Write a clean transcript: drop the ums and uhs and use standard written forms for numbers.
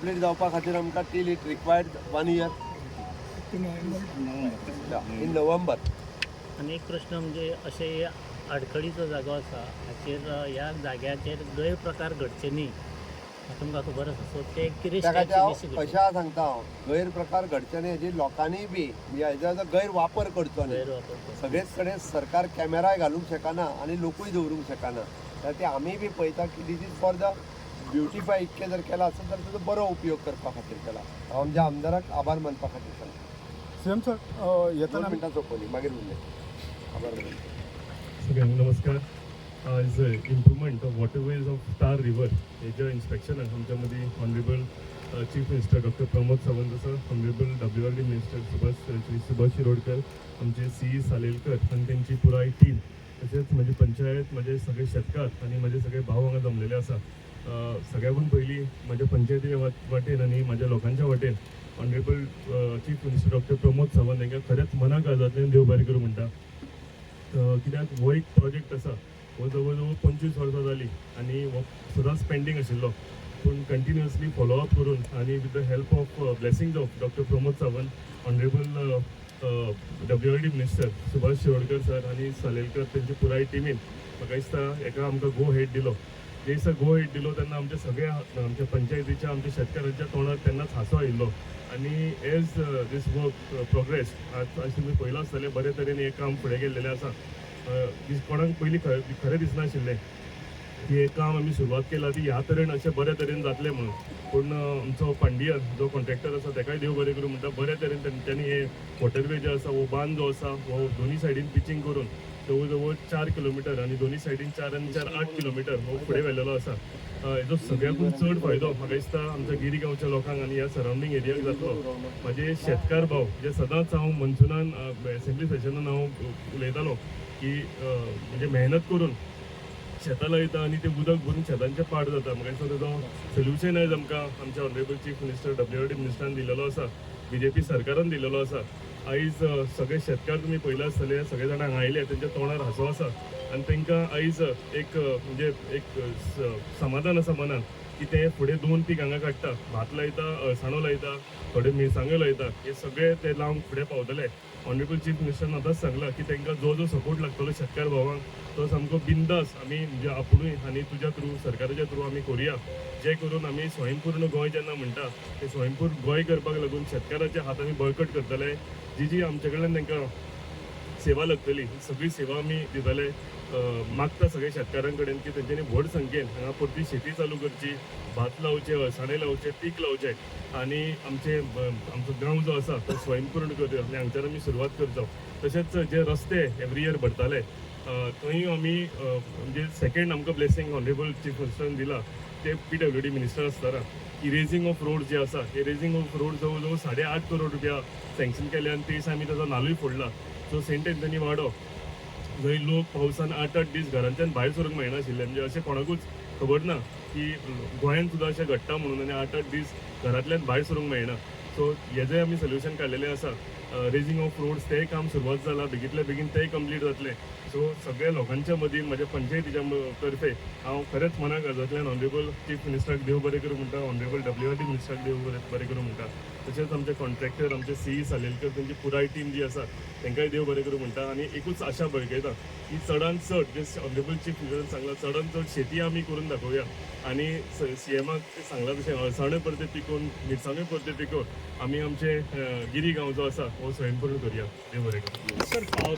Complete जावपा खातीर आमकां टील it required 1 year in November. आणि एक प्रश्न म्हणजे असे आडखळीचो जागो आसा हाचेर ह्या जाग्याचेर गैरप्रकार घडचे न्ही तुमकां खबर आसा सो ते कितें कशा सांगता हांव गैरप्रकार घडचे न्ही हेजी लोकांनी बी हेजो गैरवापर करचो न्ही. सगळेच कडेन सरकार कॅमेराय घालूंक शकना आनी लोकूय दवरूंक शकना. तर ते आमी बी पळयता की this is for the beautify इतकें जर केला आसत जाल्यार ताचो बरो उपयोग करपा खातीर केला. हांव आमच्या आमदाराक आभार मानपा खातीर सांगता. सीएम सर येताना मिनटां सोंपली मागीर उरलें आभार मानता. सगळ्यांना नमस्कार. आज improvement of waterways of star river हेच्या इन्स्पेक्शनाक आमच्या मदीं honourable chief minister doctor Pramod Sawant आसा, honourable WRD minister Shri Subhash Shirodkar, आमचे CE सालेलकर आनी तेंची पुराय टीम, तशेंच म्हजी पंचायत, म्हजे सगळे शेतकार आनी म्हजे सगळे भाव हांगा जमलेले आसा. सगळ्याकून पयलीं म्हाज्या पंचायतीच्या वाटेन आनी म्हाज्या लोकांच्या वाटेन honourable chief minister doctor Pramod Sawant हांकां खरेंच मनाक काळजांतल्यान देव बरें करूं म्हणटा. कित्याक हो एक प्रोजेक्ट आसा हो जवळ जवळ 25 वर्सां जाली आनी हो सदांच पेंडींग आशिल्लो, पूण कंटिन्युअसली फॉलोअप करून आनी with the help of blessings of doctor Pramod Sawant, honourable WRD minister Subhash Shirodkar sir आनी सालेलकर तेंची पुराय टिमीन म्हाका दिसता हेका आमकां गो हेड दिलो. जे दिसा गो हेड दिलो तेन्ना आमच्या सगळ्या आमच्या पंचायतीच्या आमच्या शेतकारांच्या तोंडार तेन्नाच हांसो आयिल्लो. आनी एज दीस वर्क प्रोग्रेस आज तुमी पळयलां आसतलें बरे तरेन हें काम फुडें गेल्लेलें आसा. कोणाक पयलीं खरें दिसनाशिल्लें की हें काम आमी सुरवात केला ती ह्या तरेन अशें बरे तरेन जातलें म्हणून, पूण आमचो पांडियन जो कॉन्ट्रॅक्टर आसा ताकाय देव बरें करूं म्हणटा. बरे तरेन तेंच्यांनी हे वॉटरवे जो आसा हो बांद जो आसा हो दोनी सायडीन पिचींग करून जवळ जवळ 4 किलोमिटर आनी दोनी सायडीन 4 आनी 4 8 किलोमिटर हो फुडें व्हेल्लेलो आसा. हेजो सगळ्याकून चड फायदो म्हाका दिसता आमच्या गिरीगांवच्या लोकांक आनी ह्या सरावंडींग एरियाक जातलो. म्हाजे शेतकार भाव जे सदांच हांव मनसुनान एसेंब्ली सेशनान हांव उलयतालो की म्हणजे मेहनत करून शेतां लायता आनी ते उदक भरून शेतांचे पाड जाता. म्हाका दिसता तेजो सोल्युशन आयज आमकां आमच्या ऑनरेबल चीफ मिनिस्टर WRD मिनिस्टरान दिलेलो आसा, BJP सरकारान दिलेलो आसा. आयज सगळे शेतकार तुमी पयले आसतले, सगळे जाण हांगा आयले तेंच्या तोंडार हांसो आसा आनी तांकां आयज एक म्हणजे एक समाधान आसा मनान की ते फुडें 2 पीक हांगा काडटा. भात लायता, अळसाणो लायता, थोडे मिरसांग्यो लायता, हे सगळे ते लावंक फुडें पावतले. ऑनरेबल चीफ मिनिस्टरान आतांच सांगला की तांकां जो सपोर्ट लागतलो शेतकार भावांक तो सामको बिंदास आमी म्हणजे आपुणूय आनी तुज्या थ्रू सरकाराच्या थ्रू आमी करुया. जे करून आमी स्वयंपूर्ण गोंय जेन्ना म्हणटा ते स्वयंपूर्ण गोंय करपाक लागून शेतकाराच्या हात आमी बळकट करतले. जी आमचे कडल्यान तांकां सेवा लागतली सगळी सेवा आमी दितले. मागता सगळे शेतकारां कडेन की तेंच्यांनी व्हड संख्येन हांगा परती शेती चालू करची, भात लावचे, अळसाणे लावचे, पीक लावचे आनी आमचो गांव जो आसा तो स्वयंपूर्ण करचो आनी हांगच्यान आमी सुरवात करचो. तशेंच जे रस्ते एवरी इयर भरताले थंय आमी म्हणजे सेकेंड आमकां ब्लेसिंग ऑनरेबल चीफ मिनिस्टरान दिला ते PWD मिनिस्टर आसतना इरेजिंग ऑफ रोड जे आसा हे इरेजिंग ऑफ रोड जवळ जवळ 8.5 करोड रुपया सँक्शन केले आनी ते दिसा आमी ताचो नालूय फोडला. सो सेंट एंथनी वाडो जंय लोक पावसान 8-8 दीस घरांच्यान भायर सरूंक मेळनाशिल्ले, म्हणजे अशें कोणाकूच खबर ना की गोंयांत सुद्दां अशें घडटा म्हणून आनी 8-8 दीस घरांतल्यान भायर सरूंक मेळना. सो हेजें आमी सोल्युशन काडलेलें आसा. रेजिंग ऑफ रोड्स तेंय काम सुरवात जाला, बेगींतल्या बेगीन तेंय कंप्लीट जातलें. सो सगळ्या लोकांच्या मदीं म्हाज्या पंचायतीच्या तर्फे हांव खरेंच मनाक काळजांतल्यान ऑनरेबल चीफ मिनिस्टराक देव बरें करूं म्हणटा, ऑनरेबल WRD मिनिस्टराक देव बरें करूं म्हणटा. तशेंच आमचे कॉन्ट्रॅक्टर आमचे CE सालेलकर तेंची पुराय टीम जी आसा तांकांय देव बरें करूं म्हणटा. आनी एकूच आशा बळगयता की चडांत चड जे ऑनरेबल चीफ मिनिस्टरान सांगलां चडांत चड शेती आमी करून दाखोवया आनी CMाक सांगला तशें अळसाणे परते पिकोवन, मिरसांग्यो परते पिकोवन आमी आमचे गिरी गांव जो आसा हो स्वयंपूर्ण करुया. देव बरें करूं.